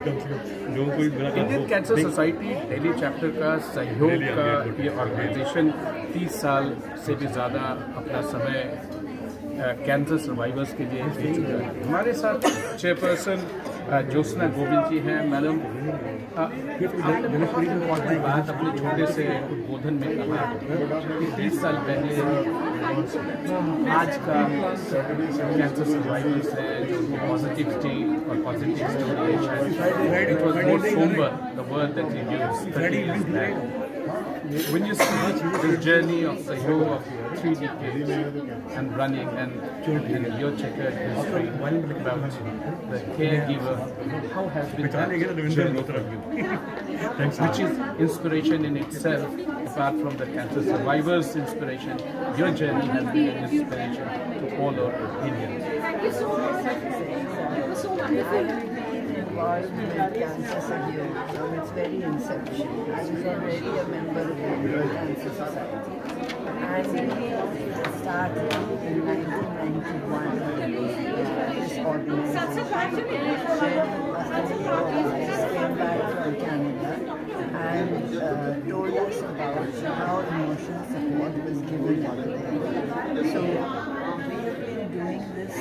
Indian cancer society Delhi chapter का सहयोग का ये ऑर्गेनाइजेशन 30 साल से भी ज़्यादा अपना समय कैंसर सर्वाइवर्स के लिए दे चुका है। हमारे साथ चेयरपर्सन ज्योत्सना गोविल जी हैं। मैडम, आपने बात अपने छोटे से उद्बोधन में कहा कि 30 साल पहले आज का कैंसर सर्वाइवर्स है जो पॉजिटिविटी और positive story it was more sober the word that you used 30 years back. When you see the journey of Sahyog of 3 decades and running and your checkered history about the caregiver, how has been that journey for you? Which is inspiration in itself, apart from the cancer survivors' inspiration, your journey has been an inspiration to all our Indians. Thank you so much. It was so wonderful. Involved in cancer Sahyog from its very inception. I was already a member of the Indian Cancer Society, and we started in 1991 this organization. Came back from Canada and told us about how emotional support was given over there. So we've been doing this.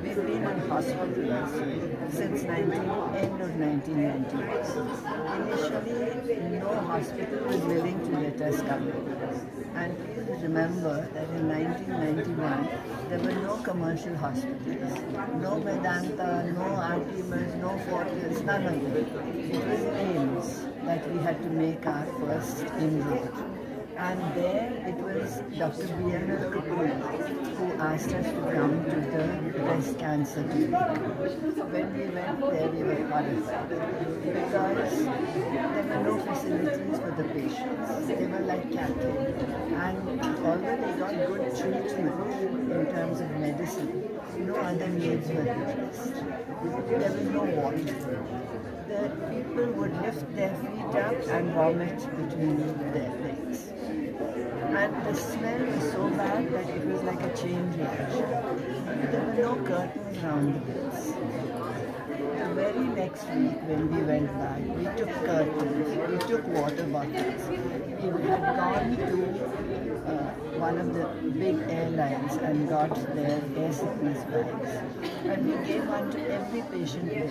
We've been in hospitals since end of 1991. Initially, no hospital was willing to let us come in. And please remember that in 1991, there were no commercial hospitals, no Vedanta, no Artemis, no Fortis, none of them. It was AIMS that we had to make our first inroad. And there it was Dr. B.M.L. Kapoor who asked us to come to the breast cancer clinic. When we went there, we were horrified because there were no facilities for the patients. They were like cattle. And although they got good treatment in terms of medicine, no other needs were addressed. There was no water. The people would lift their feet up and vomit between their legs. And the smell was so bad that it was like a chain reaction. There were no curtains around the beds. The very next week when we went back, we took curtains, we took water bottles. We had gone to one of the big airlines and got their air sickness bags. And we gave one to every patient there,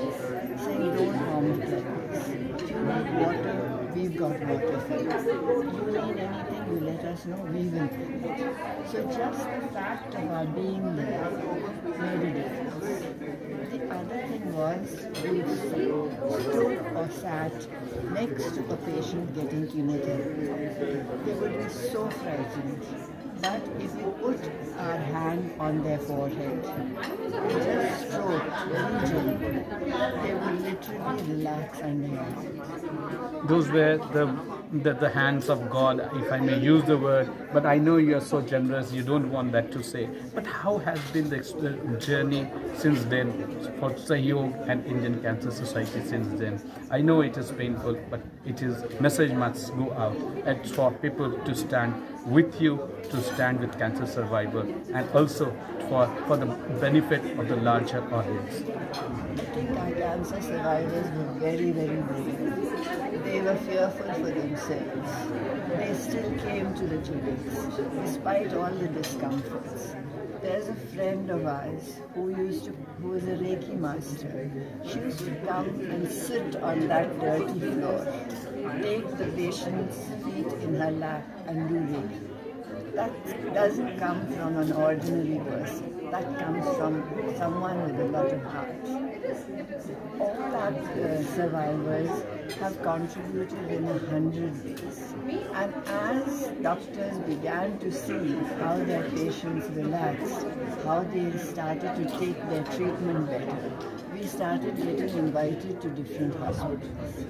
saying, don't vomit like this. If you need water, we've got water for you. If you need anything, you let us know, we will give it. So just the fact of our being there made a difference. The other thing was, we stood or sat next to a patient getting chemotherapy. They would be so frightened. But if you put our hand on their forehead, just stroke very gently, they would literally relax under your hand. Those were the hands of God, if I may use the word, but I know you are so generous, you don't want that to say. But how has been the journey since then for Sahyog and Indian Cancer Society since then? I know it is painful, but it is message must go out. It's for people to stand with you, to stand with cancer survivor, and also for the benefit of the larger audience. I think our cancer survivors were very, very brave. They were fearful for themselves. They still came to the clinics, despite all the discomforts. There's a friend of ours who was a Reiki master. She used to come and sit on that dirty floor, take the patient's feet in her lap and do Reiki. That doesn't come from an ordinary person. That comes from someone with a lot of heart. All our survivors have contributed in 100 ways. And as doctors began to see how their patients relaxed, how they started to take their treatment better, we started getting invited to different hospitals.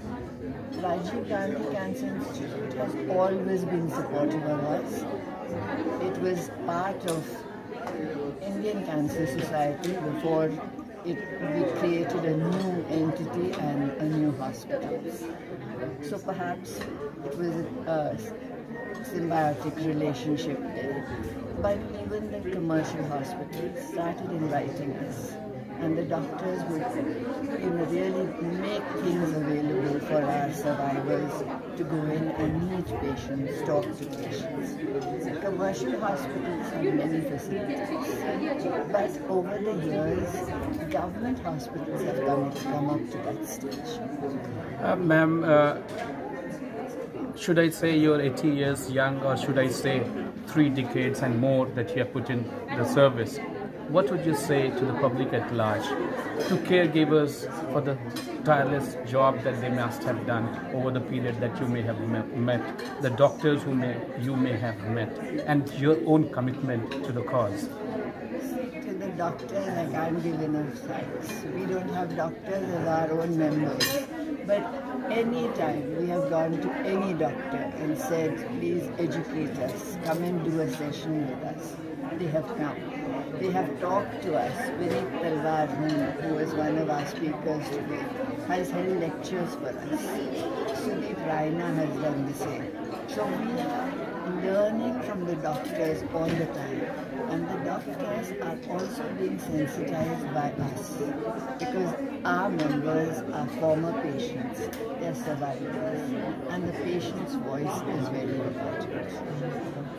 Rajiv Gandhi Cancer Institute has always been supportive of us. It was part of Indian Cancer Society before we created a new entity and a new hospital. So perhaps it was a symbiotic relationship there. But even the commercial hospitals started inviting us. and the doctors would really make things available for our survivors to go in and meet patients, talk to patients. Commercial hospitals have many facilities, but over the years, government hospitals have come up to that stage. Ma'am, should I say you're 80 years young, or should I say 3 decades and more that you have put in the service? What would you say to the public at large, to caregivers for the tireless job that they must have done over the period that you may have met, the doctors you may have met, and your own commitment to the cause? To the doctors, I can't give enough thanks. We don't have doctors as our own members. But any time we have gone to any doctor and said, please educate us, come and do a session with us, they have come. They have talked to us. Vineet Talwar, who was one of our speakers today, has held lectures for us. Sudeep Raina has done the same. So we are learning from the doctors all the time. And the doctors are also being sensitized by us, because our members are former patients, they are survivors, and the patient's voice is very important.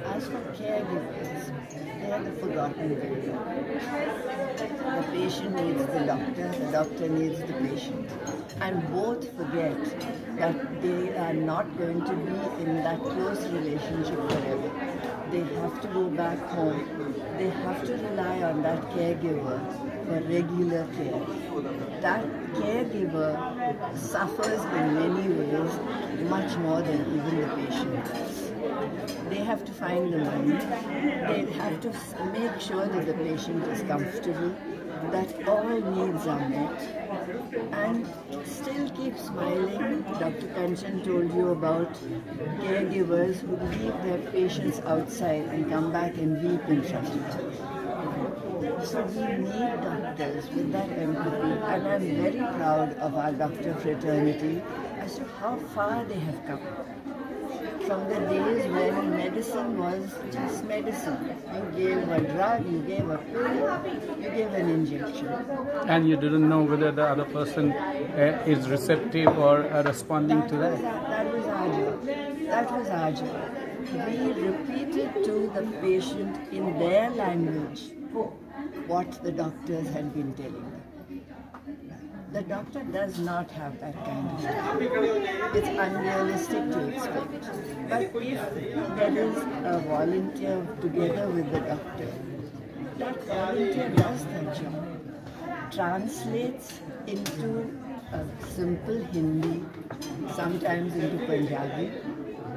As for caregivers, they are the forgotten people. The patient needs the doctor needs the patient. And both forget that they are not going to be in that close relationship forever. They have to go back home. They have to rely on that caregiver for regular care. That caregiver suffers in many ways much more than even the patient does. They have to find the money. They have to make sure that the patient is comfortable, that all needs are met, and still keep smiling. Dr. Kanchan told you about caregivers who leave their patients outside and come back and weep in front of them. So we need doctors with that empathy, and I'm very proud of our doctor fraternity as to how far they have come. From the days when medicine was just medicine. You gave a drug, you gave a pill, you gave an injection. And you didn't know whether the other person is receptive or responding to that? That was our job. That was our job. We repeated to the patient in their language what the doctors had been telling them. The doctor does not have that kind of time. It's unrealistic to expect. But if there is a volunteer together with the doctor, that volunteer does that job, translates into a simple Hindi, sometimes into Punjabi,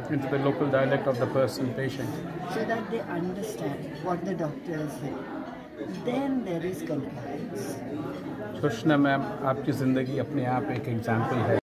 into the local dialect of the patient, so that they understand what the doctor is saying. Then there is compliance. Jyotsna ma'am, आपकी ज़िंदगी अपने आप एक example है.